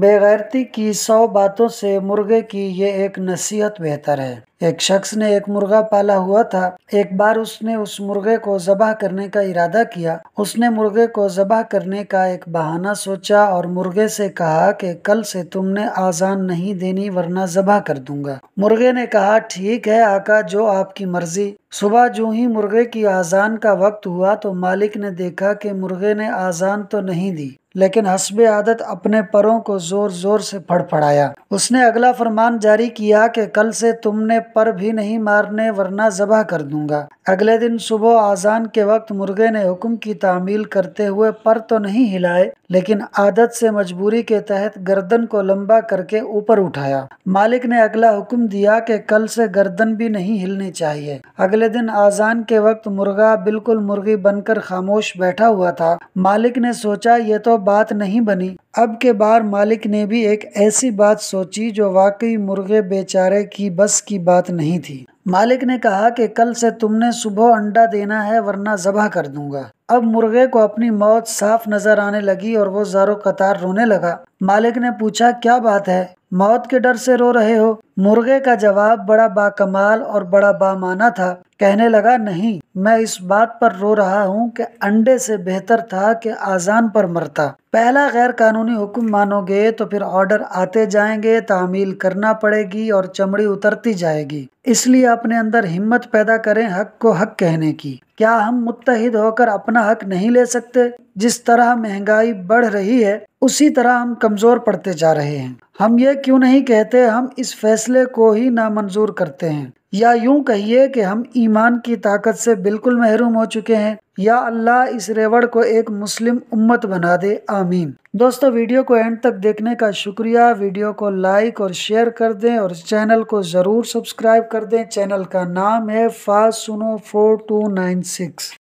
بے غیرتی کی 100 باتوں سے مرغے کی یہ ایک نصیحت بہتر ہے۔ ایک شخص نے ایک مرغا پالا ہوا تھا۔ ایک بار اس نے اس مرغے کو ذبح کرنے کا ارادہ کیا۔ اس نے مرغے کو ذبح کرنے کا ایک بہانہ سوچا اور مرغے سے کہا کہ کل سے تم نے آذان نہیں دینی ورنہ ذبح کر دوں گا۔ مرغے نے کہا ٹھیک ہے آقا، جو آپ کی مرضی۔ صبح جو ہی مرغے کی آذان کا وقت ہوا تو مالک نے دیکھا کہ مرغے نے آذان تو نہیں دی، لیکن حسب عادت اپنے پروں کو زور زور سے پھڑپڑایا۔ اس نے اگلا فرمان جاری کیا کہ کل سے تم نے پر بھی نہیں مارنے ورنہ ذبح کر دوں گا۔ اگلے دن صبح آذان کے وقت مرغے نے حکم کی تعمیل کرتے ہوئے پر تو نہیں ہلائے، لیکن عادت سے مجبوری کے تحت گردن کو لمبا کر کے اوپر اٹھایا۔ مالک نے اگلا حکم دیا کہ کل سے گردن بھی نہیں ہلنی چاہیے۔ اگلے دن آذان کے وقت مرغا بالکل مرغی بن کر خاموش بیٹھا ہوا تھا۔ مالک نے سوچا یہ تو بات نہیں بنی۔ اب کے بار مالک نے بھی ایک ایسی بات سوچی جو واقعی مرغے بیچارے کی بس کی بات نہیں تھی۔ مالک نے کہا کہ کل سے تم نے صبح انڈا دینا ہے ورنہ ذبح کر دوں گا۔ اب مرغے کو اپنی موت صاف نظر آنے لگی اور وہ زارو قطار رونے لگا۔ مالک نے پوچھا کیا بات ہے، موت کے ڈر سے رو رہے ہو؟ مرغے کا جواب بڑا باکمال اور بڑا بامعنی تھا۔ کہنے لگا نہیں، میں اس بات پر رو رہا ہوں کہ انڈے سے بہتر تھا کہ آذان پر مرتا۔ پہلا غیر قانونی حکم مانو گے تو پھر آرڈر آتے جائیں گے، تعمیل کرنا پڑے گی اور چمڑی اترتی جائے گی۔ اس لیے اپنے اندر ہمت پیدا کریں حق کو حق کہنے کی۔ کیا ہم متحد ہو کر اپنا حق نہیں لے سکتے؟ جس طرح مہنگائی بڑھ رہی ہے اسی طرح ہم کمزور پڑتے جا رہے ہیں۔ ہم یہ کیوں نہیں کہتے ہم اس فیصلے کو ہی نامنظور کرتے ہیں؟ یا یوں کہیے کہ ہم ایمان کی طاقت سے بالکل محروم ہو چکے ہیں۔ یا اللہ اس ریوڑ کو ایک مسلم امت بنا دے، آمین۔ دوستو ویڈیو کو اینڈ تک دیکھنے کا شکریہ۔ ویڈیو کو لائک اور شیئر کر دیں اور چینل کو ضرور سبسکرائب کر دیں۔ چینل کا نام ہے فاسٹ سنو 4296۔